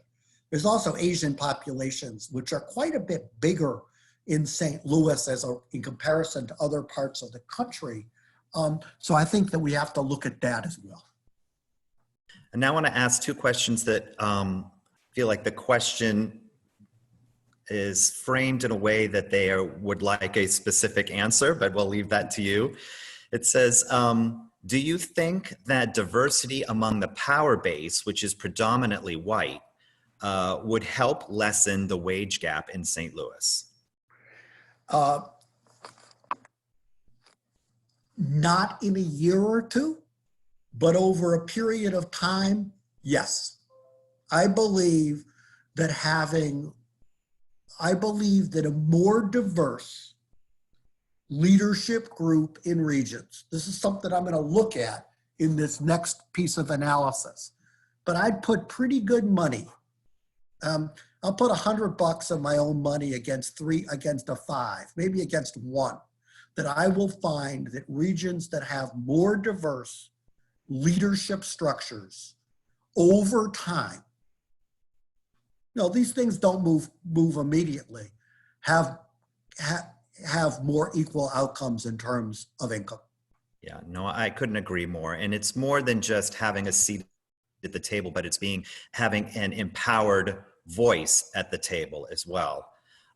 there's also Asian populations, which are quite a bit bigger in St. Louis in comparison to other parts of the country. So I think that we have to look at that as well. And now I want to ask two questions that feel like the question is framed in a way that they would like a specific answer, but we'll leave that to you. It says, do you think that diversity among the power base, which is predominantly white, would help lessen the wage gap in St. Louis? Not in a year or two, but over a period of time, yes. I believe that a more diverse leadership group in regions, this is something I'm going to look at in this next piece of analysis, but I'd put pretty good money. I'll put $100 of my own money against a 5, maybe against 1, that I will find that regions that have more diverse leadership structures over time, these things don't move immediately, have more equal outcomes in terms of income. Yeah, no, I couldn't agree more. And it's more than just having a seat at the table, but it's having an empowered voice at the table as well.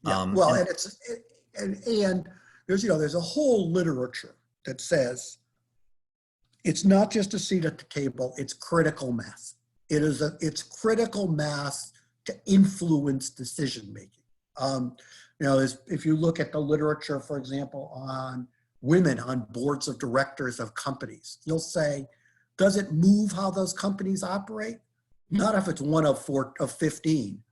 Yeah, and there's a whole literature that says it's not just a seat at the table, it's critical mass. It's critical mass to influence decision making. If you look at the literature, for example, on women on boards of directors of companies, you'll say, does it move how those companies operate? Not if it's 1 of 15,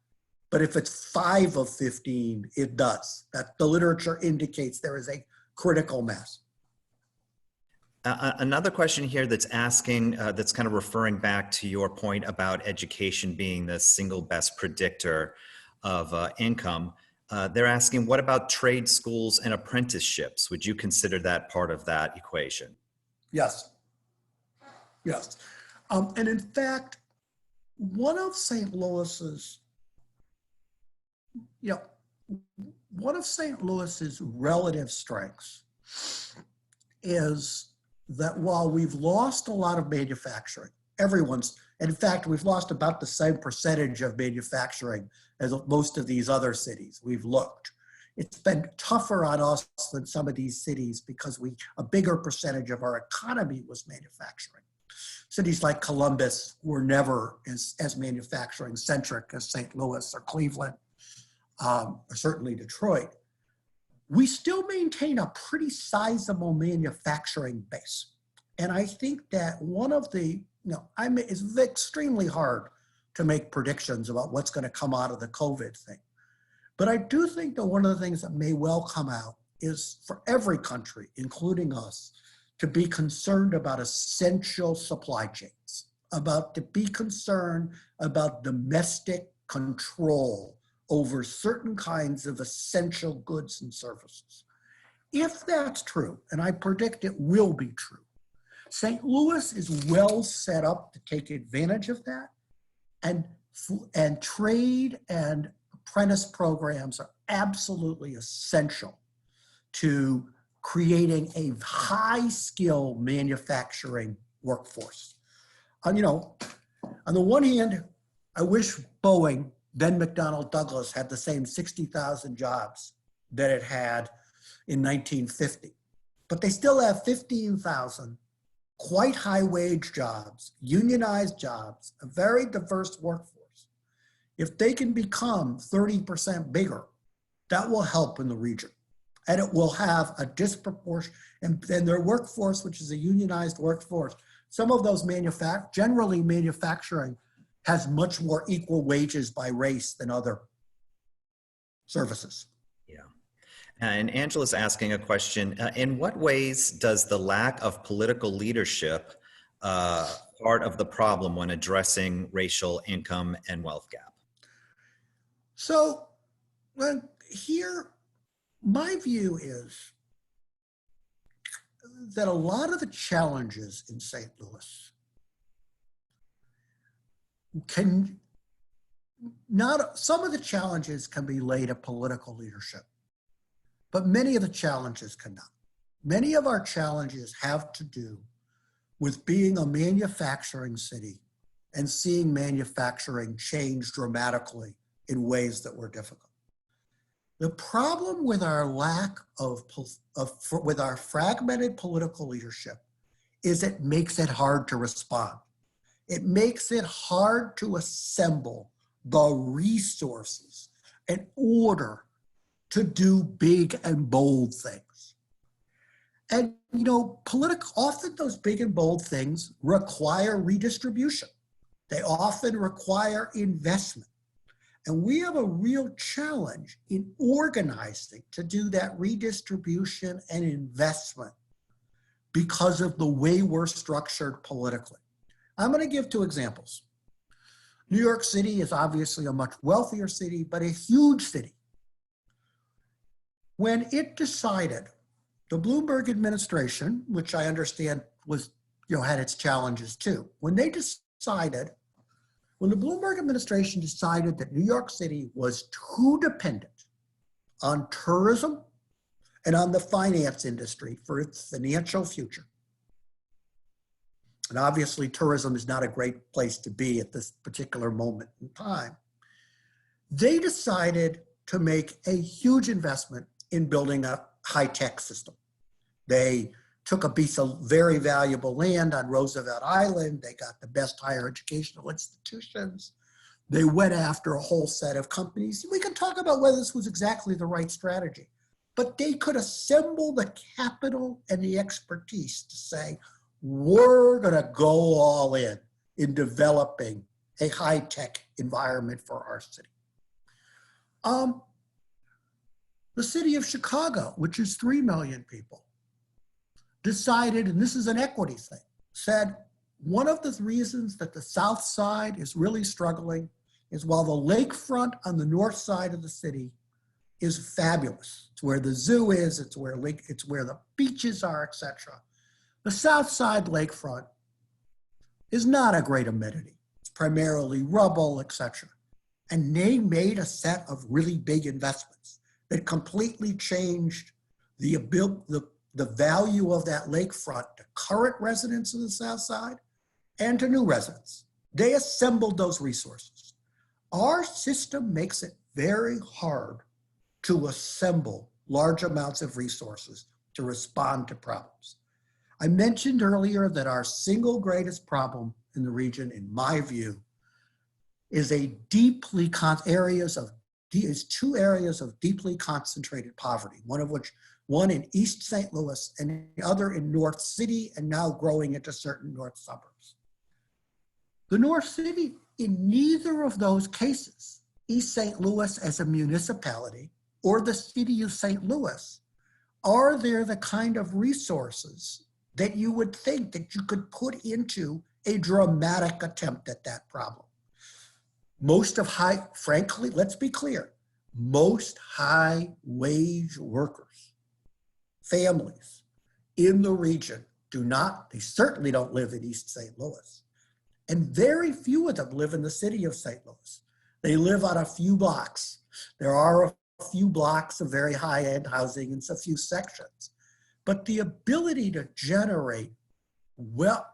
but if it's 5 of 15, it does. That the literature indicates there is a critical mass. Another question here that's asking, that's kind of referring back to your point about education being the single best predictor of income. They're asking, what about trade schools and apprenticeships? Would you consider that part of that equation? Yes, yes. And in fact, one of St. Louis's, you know, one of St. Louis's relative strengths is that while we've lost a lot of manufacturing, and in fact, we've lost about the same percentage of manufacturing as most of these other cities we've looked. It's been tougher on us than some of these cities because a bigger percentage of our economy was manufacturing. Cities like Columbus were never as manufacturing centric as St. Louis or Cleveland, or certainly Detroit. We still maintain a pretty sizable manufacturing base. And I think that one of the, it's extremely hard to make predictions about what's going to come out of the COVID thing. But I do think that one of the things that may well come out is for every country, including us, to be concerned about essential supply chains, to be concerned about domestic control over certain kinds of essential goods and services. If that's true, and I predict it will be true, St. Louis is well set up to take advantage of that, and trade and apprentice programs are absolutely essential to creating a high-skill manufacturing workforce. On the one hand, I wish Boeing, then McDonnell Douglas, had the same 60,000 jobs that it had in 1950. But they still have 15,000 quite high-wage jobs, unionized jobs, a very diverse workforce. If they can become 30% bigger, that will help in the region. And it will have a disproportionate, and their workforce, which is a unionized workforce, some of those generally manufacturing has much more equal wages by race than other services. Yeah. And Angela's asking a question. In what ways does the lack of political leadership part of the problem when addressing racial income and wealth gap? So here, my view is that a lot of the challenges in St. Louis some of the challenges can be laid at political leadership, but many of the challenges cannot. Many of our challenges have to do with being a manufacturing city and seeing manufacturing change dramatically in ways that were difficult. The problem with our with our fragmented political leadership is it makes it hard to respond. It makes it hard to assemble the resources in order to do big and bold things. And often those big and bold things require redistribution. They often require investment. And we have a real challenge in organizing to do that redistribution and investment because of the way we're structured politically. I'm going to give two examples. New York City is obviously a much wealthier city, but a huge city. When it decided, the Bloomberg administration, which I understand was, had its challenges too, when the Bloomberg administration decided that New York City was too dependent on tourism and on the finance industry for its financial future, and obviously tourism is not a great place to be at this particular moment in time, they decided to make a huge investment in building a high-tech system. They took a piece of very valuable land on Roosevelt Island. They got the best higher educational institutions. They went after a whole set of companies. We can talk about whether this was exactly the right strategy, but they could assemble the capital and the expertise to say, we're going to go all in developing a high-tech environment for our city. The city of Chicago, which is 3 million people, decided, and this is an equity thing, said one of the reasons that the South Side is really struggling is while the lakefront on the north side of the city is fabulous. It's where the zoo is, it's where the beaches are, etc. The South Side lakefront is not a great amenity. It's primarily rubble, etc. And they made a set of really big investments that completely changed the value of that lakefront to current residents of the South Side and to new residents. They assembled those resources. Our system makes it very hard to assemble large amounts of resources to respond to problems. I mentioned earlier that our single greatest problem in the region, in my view, is two areas of deeply concentrated poverty, one in East St. Louis and the other in North City, and now growing into certain north suburbs. The North City, in neither of those cases, East St. Louis as a municipality or the city of St. Louis, are there the kind of resources that you would think that you could put into a dramatic attempt at that problem. Frankly, let's be clear, most high wage workers, families in the region they certainly don't live in East St. Louis. And very few of them live in the city of St. Louis. They live on a few blocks. There are a few blocks of very high-end housing in a few sections. But the ability to generate wealth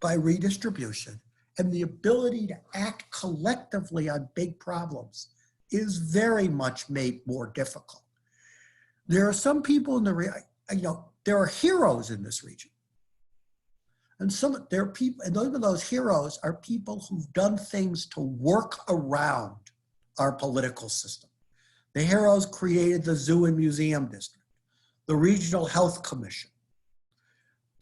by redistribution and the ability to act collectively on big problems is very much made more difficult. There are some people in there are heroes in this region. And there are people, and some of those heroes are people who've done things to work around our political system. The heroes created the Zoo and Museum District, the Regional Health Commission,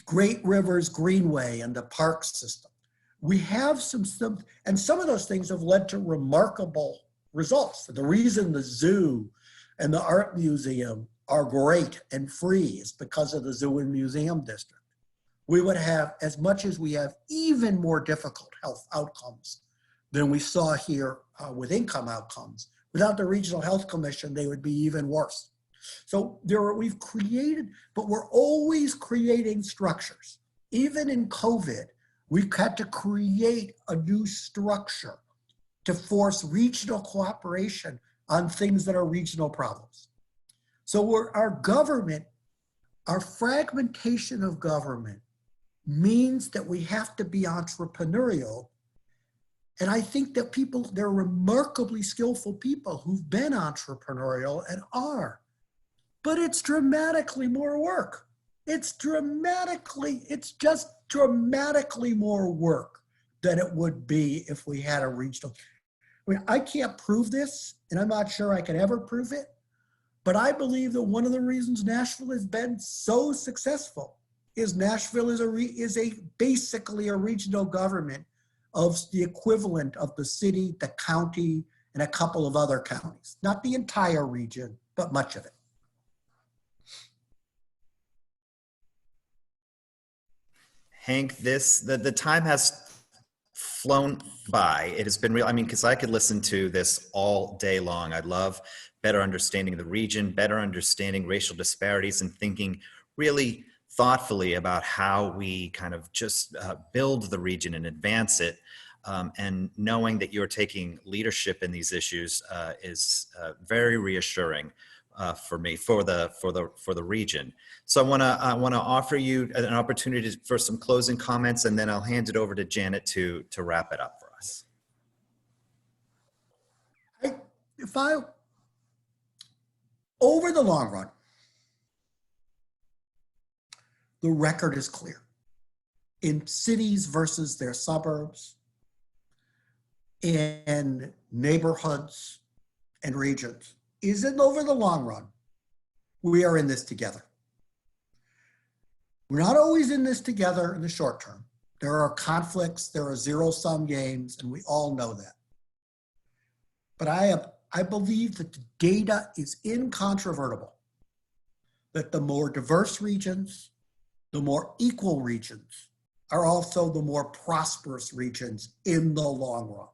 Great Rivers Greenway and the park system. We have and some of those things have led to remarkable results. The reason the zoo and the art museum are great and free is because of the Zoo and Museum District. We would have, as much as we have, even more difficult health outcomes than we saw here with income outcomes. Without the Regional Health Commission, they would be even worse. So we've created, but we're always creating structures. Even in COVID, we've had to create a new structure to force regional cooperation on things that are regional problems. So our fragmentation of government means that we have to be entrepreneurial. And I think that there are remarkably skillful people who've been entrepreneurial and are, but it's dramatically more work. It's just dramatically more work than it would be if we had a regional. I can't prove this, and I'm not sure I can ever prove it, but I believe that one of the reasons Nashville has been so successful is Nashville is basically a regional government of the equivalent of the city, the county, and a couple of other counties. Not the entire region, but much of it. Hank, the time has flown by. It has been real. I mean, because I could listen to this all day long. I love better understanding the region, better understanding racial disparities, and thinking really thoughtfully about how we kind of just build the region and advance it. And knowing that you're taking leadership in these issues is very reassuring for me, for the region. So I want to offer you an opportunity for some closing comments, and then I'll hand it over to Janet to wrap it up for us. Over the long run, the record is clear. In cities versus their suburbs, in neighborhoods and regions, over the long run, we are in this together. We're not always in this together in the short term. There are conflicts, there are zero-sum games, and we all know that. But I believe that the data is incontrovertible that the more diverse regions, the more equal regions are also the more prosperous regions in the long run.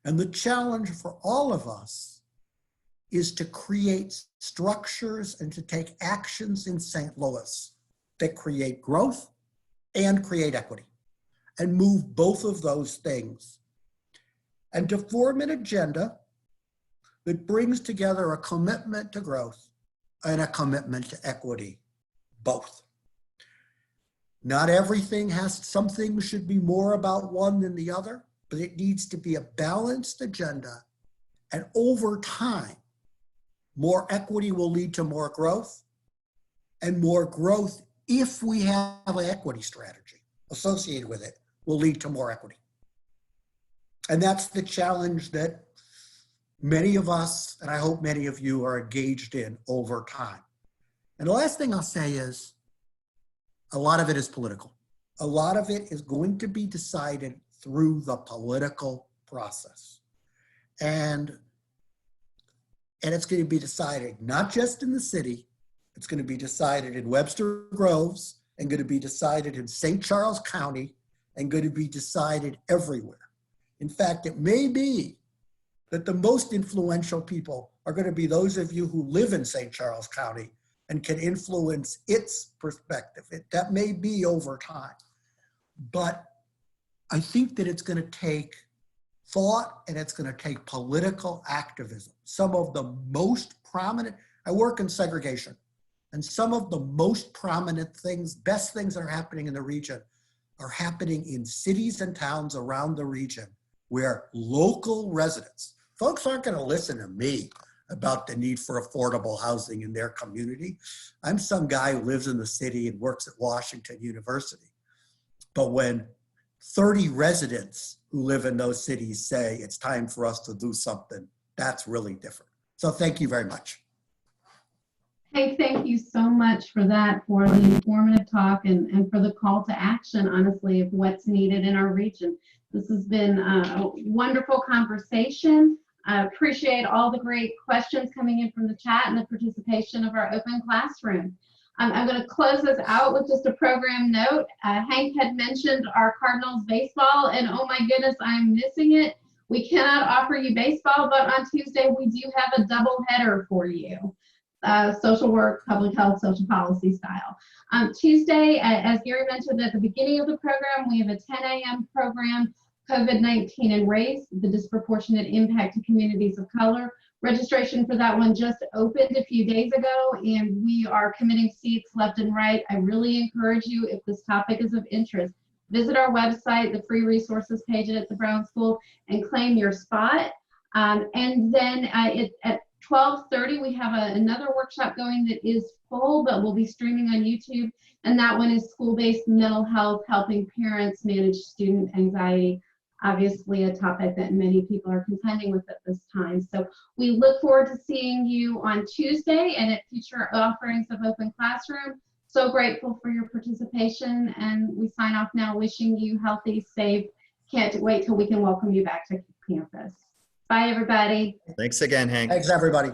And the challenge for all of us is to create structures and to take actions in St. Louis that create growth and create equity, and move both of those things, and to form an agenda that brings together a commitment to growth and a commitment to equity, both. Not everything some things should be more about one than the other, but it needs to be a balanced agenda. And over time, more equity will lead to more growth, and more growth, if we have an equity strategy associated with it, will lead to more equity. And that's the challenge that many of us, and I hope many of you, are engaged in over time. And the last thing I'll say is, a lot of it is political. A lot of it is going to be decided through the political process. And it's going to be decided not just in the city, it's going to be decided in Webster Groves, and going to be decided in St. Charles County, and going to be decided everywhere. In fact, it may be that the most influential people are going to be those of you who live in St. Charles County and can influence its perspective. That may be over time. But I think that it's going to take thought, and it's going to take political activism. Some of the most prominent, I work in segregation, and some of the most prominent things, best things that are happening in the region are happening in cities and towns around the region where local residents, folks aren't going to listen to me about the need for affordable housing in their community. I'm some guy who lives in the city and works at Washington University. But when 30 residents who live in those cities say it's time for us to do something, that's really different. So thank you very much. Hey, thank you so much for that, for the informative talk and for the call to action, honestly, of what's needed in our region. This has been a wonderful conversation. I appreciate all the great questions coming in from the chat and the participation of our open classroom. I'm going to close this out with just a program note. Hank had mentioned our Cardinals baseball, and oh my goodness, I'm missing it. We cannot offer you baseball, but on Tuesday we do have a double header for you. Social work, public health, social policy style. Tuesday, as Gary mentioned at the beginning of the program, we have a 10 a.m. program, COVID-19 and race, the disproportionate impact to communities of color. Registration for that one just opened a few days ago, and we are committing seats left and right. I really encourage you, if this topic is of interest, visit our website, the free resources page at the Brown School, and claim your spot. And then at 12:30, we have another workshop going that is full, but we'll be streaming on YouTube. And that one is school-based mental health, helping parents manage student anxiety. Obviously a topic that many people are contending with at this time. So we look forward to seeing you on Tuesday and at future offerings of Open Classroom. So grateful for your participation, and we sign off now wishing you healthy, safe. Can't wait till we can welcome you back to campus. Bye, everybody. Thanks again, Hank. Thanks, everybody.